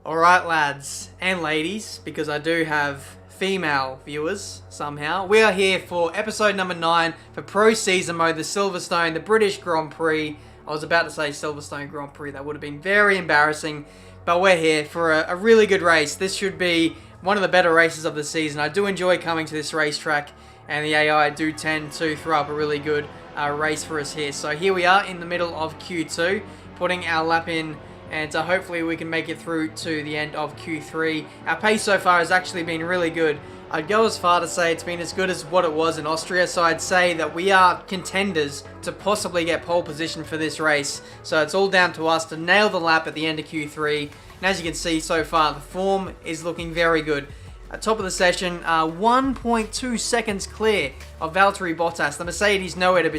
Alright lads and ladies, because I do have female viewers somehow. We are here for episode number 9 for Pro Season Mode, the Silverstone, the British Grand Prix. I was about to say Silverstone Grand Prix, that would have been very embarrassing. But we're here for a really good race. This should be one of the better races of the season. I do enjoy coming to this racetrack, and the AI do tend to throw up a really good race for us here. So here we are in the middle of Q2, putting our lap in, and hopefully we can make it through to the end of Q3. Our pace so far has actually been really good. I'd go as far to say it's been as good as what it was in Austria, so I'd say that we are contenders to possibly get pole position for this race. So it's all down to us to nail the lap at the end of Q3. And as you can see so far, the form is looking very good. At top of the session, 1.2 seconds clear of Valtteri Bottas. The Mercedes nowhere to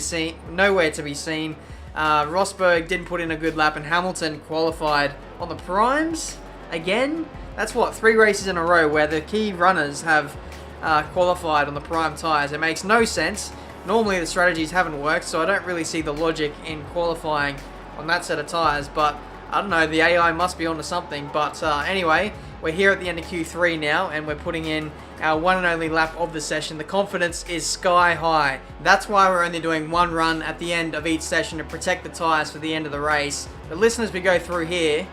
be seen. Rosberg didn't put in a good lap, and Hamilton qualified on the primes again. That's what, 3 races in a row where the key runners have qualified on the prime tyres. It makes no sense. Normally the strategies haven't worked, so I don't really see the logic in qualifying on that set of tyres, but I don't know, the AI must be onto something. But anyway, we're here at the end of Q3 now, and we're putting in our one and only lap of the session. The confidence is sky high. That's why we're only doing one run at the end of each session to protect the tyres for the end of the race. But listen, as we go through here,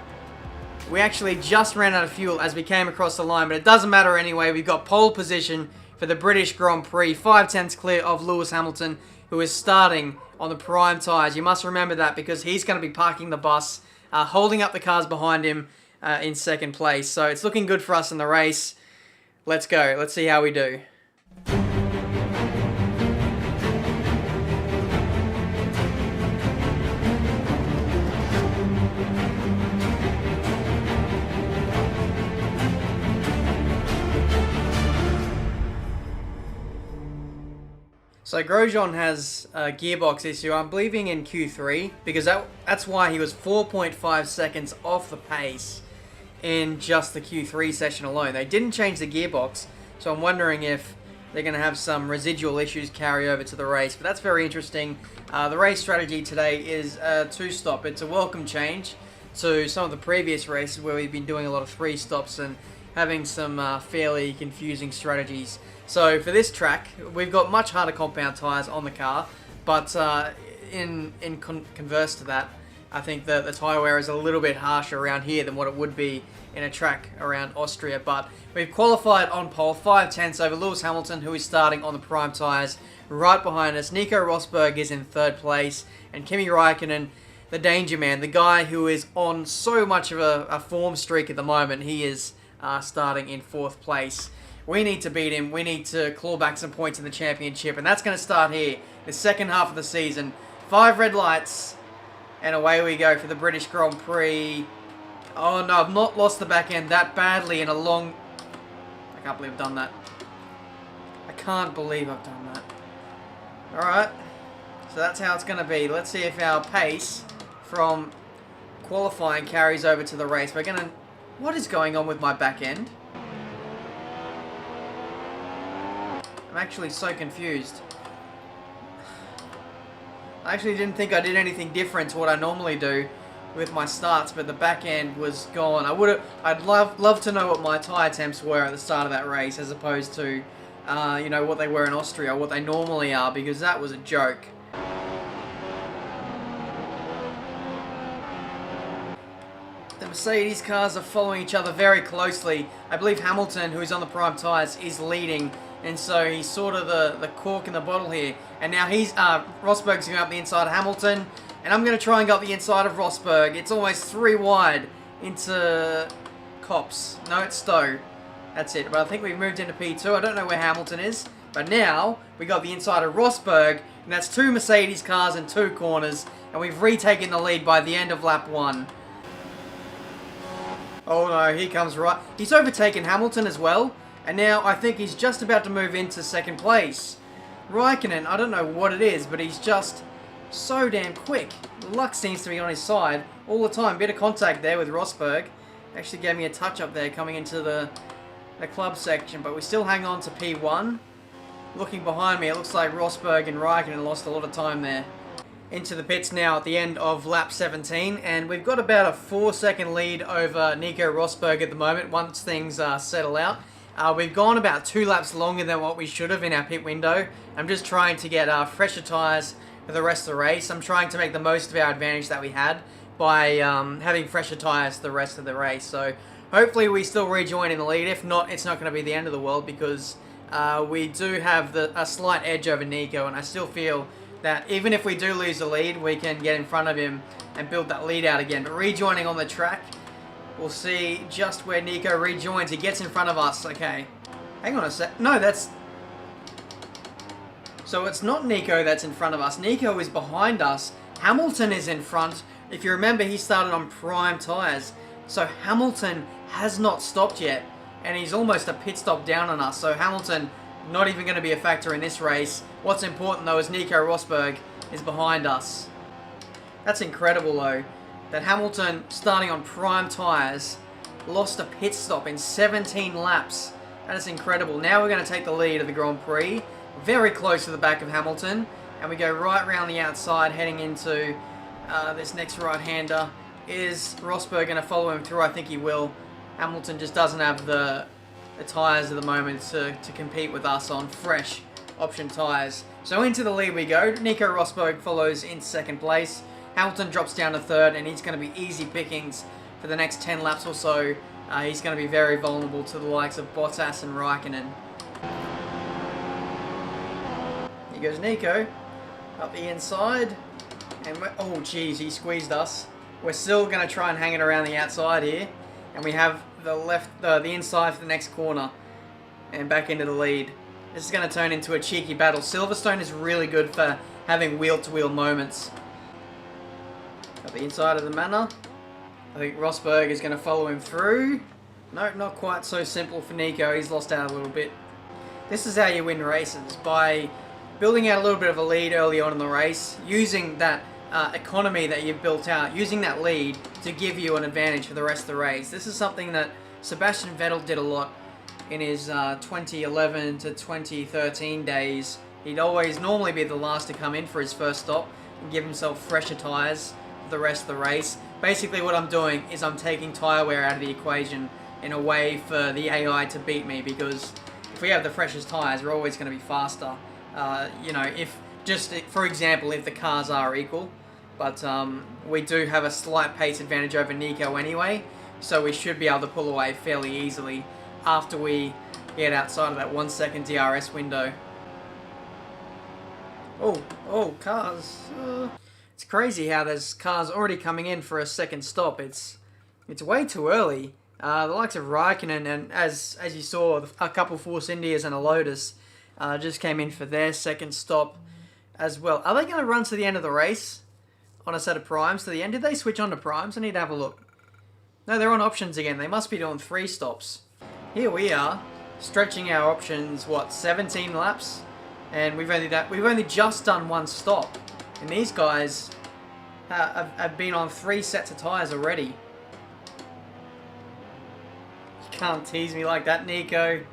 we actually just ran out of fuel as we came across the line, but it doesn't matter anyway. We've got pole position for the British Grand Prix, 5/10 clear of Lewis Hamilton, who is starting on the prime tyres. You must remember that, because he's going to be parking the bus, holding up the cars behind him in second place. So it's looking good for us in the race. Let's go. Let's see how we do. So Grosjean has a gearbox issue, I'm believing in Q3, because that's why he was 4.5 seconds off the pace in just the Q3 session alone. They didn't change the gearbox, so I'm wondering if they're going to have some residual issues carry over to the race. But that's very interesting. The race strategy today is a 2-stop. It's a welcome change to some of the previous races where we've been doing a lot of 3 stops and having some fairly confusing strategies. So for this track, we've got much harder compound tyres on the car, but in converse to that, I think the tyre wear is a little bit harsher around here than what it would be in a track around Austria. But we've qualified on pole, 5/10 over Lewis Hamilton, who is starting on the prime tyres. Right behind us, Nico Rosberg is in 3rd place, and Kimi Räikkönen, the danger man, the guy who is on so much of a form streak at the moment, he is starting in 4th place. We need to beat him. We need to claw back some points in the championship, and that's going to start here, the second half of the season. 5 red lights, and away we go for the British Grand Prix. Oh no, I've not lost the back end that badly in a long... I can't believe I've done that. I can't believe I've done that. Alright, so that's how it's going to be. Let's see if our pace from qualifying carries over to the race. We're going to... What is going on with my back end? I'm actually so confused. I actually didn't think I did anything different to what I normally do with my starts, but the back end was gone. I'd love to know what my tyre temps were at the start of that race, as opposed to, you know, what they were in Austria, what they normally are, because that was a joke. The Mercedes cars are following each other very closely. I believe Hamilton, who is on the prime tyres, is leading, and so he's sort of the cork in the bottle here. And now Rosberg's going up the inside of Hamilton, and I'm going to try and go up the inside of Rosberg. It's almost 3 wide into Copse. No, it's Stowe. That's it. But I think we've moved into P2. I don't know where Hamilton is, but now we got the inside of Rosberg, and that's 2 Mercedes cars and 2 corners, and we've retaken the lead by the end of lap 1. Oh no, here comes he's overtaken Hamilton as well, and now I think he's just about to move into 2nd place. Räikkönen, I don't know what it is, but he's just so damn quick. Luck seems to be on his side all the time. Bit of contact there with Rosberg. Actually gave me a touch up there coming into the club section, but we still hang on to P1. Looking behind me, it looks like Rosberg and Räikkönen lost a lot of time there. into the pits now at the end of lap 17, and we've got about a 4-second lead over Nico Rosberg at the moment once things settle out. We've gone about 2 laps longer than what we should have in our pit window. I'm just trying to get fresher tyres for the rest of the race. I'm trying to make the most of our advantage that we had by having fresher tyres the rest of the race. So hopefully we still rejoin in the lead. If not, it's not going to be the end of the world, because we do have a slight edge over Nico, and I still feel that even if we do lose the lead, we can get in front of him and build that lead out again. But rejoining on the track, we'll see just where Nico rejoins. He gets in front of us. Okay. Hang on a sec. No, that's... So it's not Nico that's in front of us. Nico is behind us. Hamilton is in front. If you remember, he started on prime tyres. So Hamilton has not stopped yet, and he's almost a pit stop down on us. So Hamilton not even going to be a factor in this race. What's important though is Nico Rosberg is behind us. That's incredible though, that Hamilton, starting on prime tyres, lost a pit stop in 17 laps. That is incredible. Now we're going to take the lead of the Grand Prix, very close to the back of Hamilton, and we go right round the outside heading into this next right-hander. Is Rosberg going to follow him through? I think he will. Hamilton just doesn't have the tyres at the moment to compete with us on fresh option tyres. So into the lead we go. Nico Rosberg follows in second place. Hamilton drops down to third, and he's going to be easy pickings for the next 10 laps or so. He's going to be very vulnerable to the likes of Bottas and Raikkonen. Here goes Nico up the inside, and oh geez, he squeezed us. We're still going to try and hang it around the outside here, and we have the inside for the next corner, and back into the lead. This is going to turn into a cheeky battle. Silverstone is really good for having wheel-to-wheel moments. Up the inside of the manor. I think Rosberg is going to follow him through. No, not quite so simple for Nico. He's lost out a little bit. This is how you win races, by building out a little bit of a lead early on in the race, using that economy that you've built out, using that lead to give you an advantage for the rest of the race. This is something that Sebastian Vettel did a lot in his 2011 to 2013 days. He'd always normally be the last to come in for his first stop and give himself fresher tyres for the rest of the race. Basically what I'm doing is I'm taking tyre wear out of the equation in a way for the AI to beat me, because if we have the freshest tyres, we're always going to be faster. You know, for example, if the cars are equal, but we do have a slight pace advantage over Nico anyway, so we should be able to pull away fairly easily after we get outside of that 1 second DRS window. Oh, cars. It's crazy how there's cars already coming in for a second stop. It's way too early. The likes of Raikkonen and, as you saw, a couple Force Indias and a Lotus just came in for their second stop as well. Are they going to run to the end of the race on a set of primes to the end? Did they switch on to primes? I need to have a look. No, they're on options again. They must be doing 3 stops. Here we are, stretching our options, 17 laps? And we've only just done 1 stop. And these guys have been on 3 sets of tyres already. You can't tease me like that, Nico.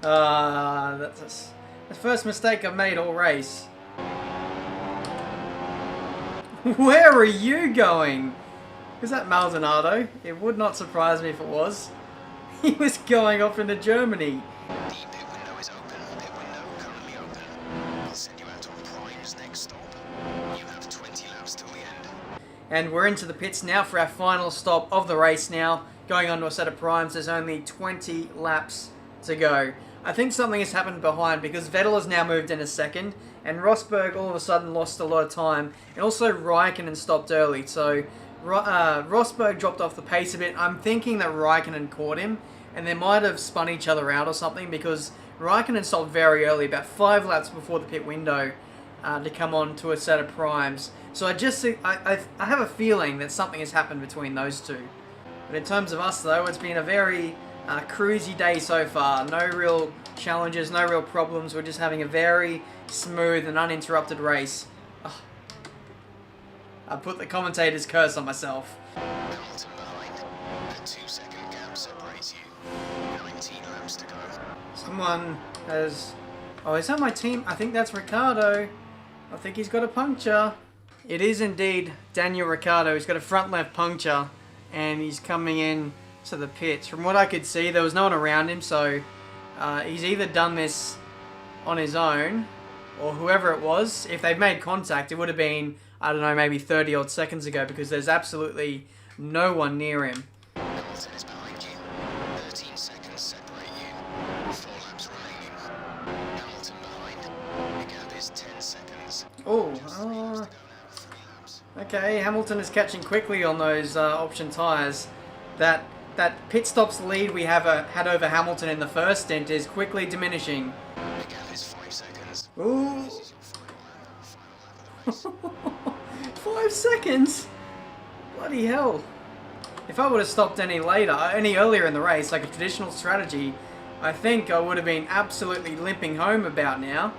That's the first mistake I've made all race. Where are you going? Is that Maldonado? It would not surprise me if it was. He was going off into Germany. The pit window is open. Pit window currently open. I'll send you out on primes next stop. You have 20 laps till the end. And we're into the pits now for our final stop of the race now. Going on to a set of primes. There's only 20 laps to go. I think something has happened behind, because Vettel has now moved in a second, and Rosberg all of a sudden lost a lot of time, and also Raikkonen stopped early, so Rosberg dropped off the pace a bit. I'm thinking that Raikkonen caught him, and they might have spun each other out or something, because Raikkonen stopped very early, about 5 laps before the pit window, to come on to a set of primes. So I have a feeling that something has happened between those two. But in terms of us though, it's been a very cruisy day so far. No real challenges, no real problems. We're just having a very smooth and uninterrupted race. Oh. I put the commentator's curse on myself. Hamilton behind. A 2-second gap separates you. 19 laps to go. Someone has... Oh, is that my team? I think that's Ricardo. I think he's got a puncture. It is indeed Daniel Ricciardo. He's got a front left puncture and he's coming in to the pits. From what I could see, there was no one around him, so he's either done this on his own or whoever it was. If they've made contact, it would have been, I don't know, maybe 30 odd seconds ago, because there's absolutely no one near him. Hamilton is behind you. 13 seconds separate you. 4 laps remaining. Hamilton behind. The gap is 10 seconds. Oh, Just 3 laps to go now. 3 laps. okay. Hamilton is catching quickly on those option tyres. That pit stops lead we have had over Hamilton in the first stint is quickly diminishing. The gap is 5 seconds. Ooh. This is your final lap of the race. 5 seconds? Bloody hell. If I would have stopped any earlier in the race, like a traditional strategy, I think I would have been absolutely limping home about now.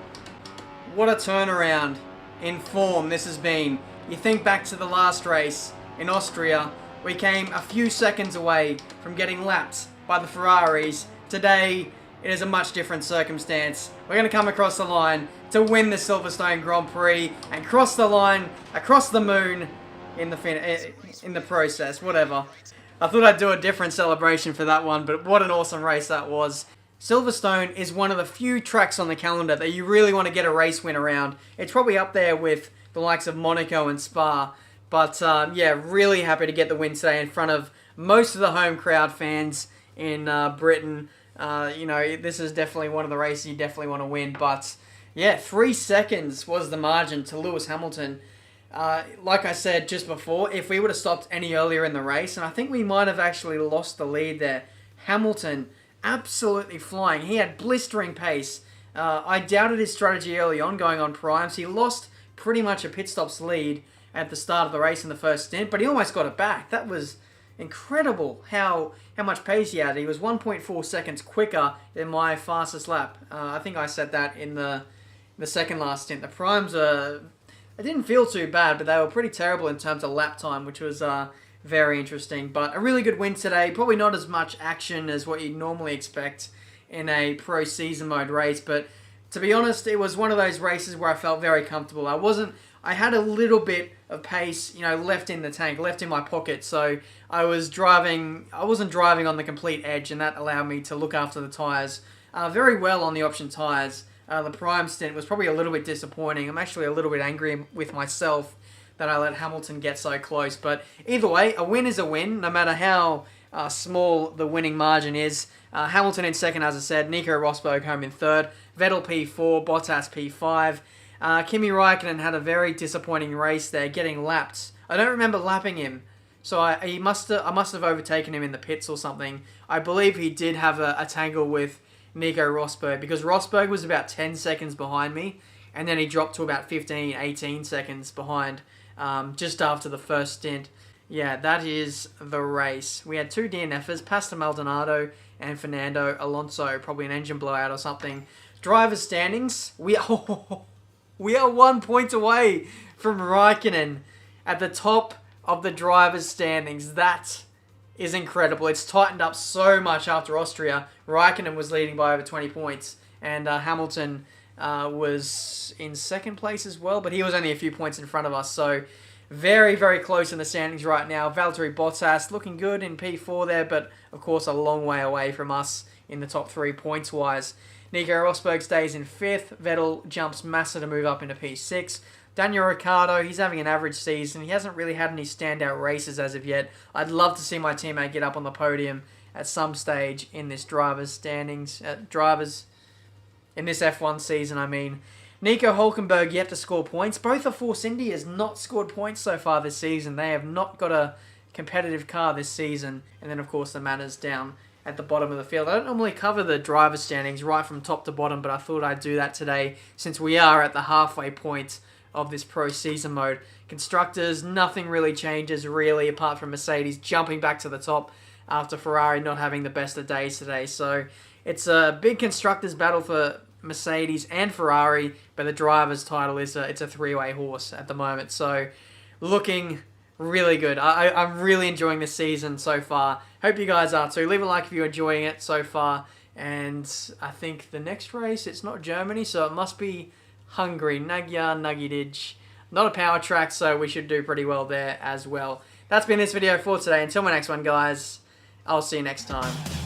What a turnaround in form this has been. You think back to the last race in Austria, we came a few seconds away from getting lapped by the Ferraris. Today, it is a much different circumstance. We're going to come across the line to win the Silverstone Grand Prix and cross the line across the moon in the process. Whatever. I thought I'd do a different celebration for that one, but what an awesome race that was. Silverstone is one of the few tracks on the calendar that you really want to get a race win around. It's probably up there with the likes of Monaco and Spa. But yeah, really happy to get the win today in front of most of the home crowd fans in Britain. You know, this is definitely one of the races you definitely want to win. But yeah, 3 seconds was the margin to Lewis Hamilton. Like I said just before, if we would have stopped any earlier in the race, and I think we might have actually lost the lead there. Hamilton absolutely flying. He had blistering pace. I doubted his strategy early on going on primes. He lost pretty much a pit stop's lead at the start of the race in the first stint, but he almost got it back. That was incredible how much pace he had. He was 1.4 seconds quicker than my fastest lap. I think I said that in the second last stint. The primes it didn't feel too bad, but they were pretty terrible in terms of lap time, which was very interesting. But a really good win today. Probably not as much action as what you'd normally expect in a pro season mode race, but to be honest, it was one of those races where I felt very comfortable. I had a little bit of pace, you know, left in the tank, left in my pocket, so I wasn't driving on the complete edge, and that allowed me to look after the tyres very well on the option tyres. The prime stint was probably a little bit disappointing. I'm actually a little bit angry with myself that I let Hamilton get so close, but either way, a win is a win, no matter how small the winning margin is. Hamilton in second, as I said, Nico Rosberg home in third, Vettel P4, Bottas P5. Kimi Räikkönen had a very disappointing race there, getting lapped. I don't remember lapping him, so I must have overtaken him in the pits or something. I believe he did have a tangle with Nico Rosberg, because Rosberg was about 10 seconds behind me, and then he dropped to about 15, 18 seconds behind just after the first stint. Yeah, that is the race. We had 2 DNFs, Pastor Maldonado and Fernando Alonso, probably an engine blowout or something. Drivers' standings, we are 1 point away from Räikkönen at the top of the drivers' standings. That is incredible. It's tightened up so much after Austria. Räikkönen was leading by over 20 points, and Hamilton was in second place as well, but he was only a few points in front of us, so very, very close in the standings right now. Valtteri Bottas looking good in P4 there, but of course a long way away from us in the top 3 points-wise. Nico Rosberg stays in 5th. Vettel jumps Massa to move up into P6. Daniel Ricciardo, he's having an average season. He hasn't really had any standout races as of yet. I'd love to see my teammate get up on the podium at some stage in this drivers' standings. In this F1 season, I mean. Nico Hülkenberg yet to score points. Both the Force Indy has not scored points so far this season. They have not got a competitive car this season. And then, of course, the Manners down at the bottom of the field. I don't normally cover the driver standings right from top to bottom, but I thought I'd do that today since we are at the halfway point of this pro season mode. Constructors, nothing really changes really apart from Mercedes jumping back to the top after Ferrari not having the best of days today. So it's a big constructors battle for Mercedes and Ferrari, but the driver's title is it's a three-way horse at the moment. So looking really good. I'm really enjoying this season so far. Hope you guys are too. Leave a like if you're enjoying it so far. And I think the next race, it's not Germany, so it must be Hungary. Nagyar Nagyidij. Not a power track, so we should do pretty well there as well. That's been this video for today. Until my next one, guys, I'll see you next time.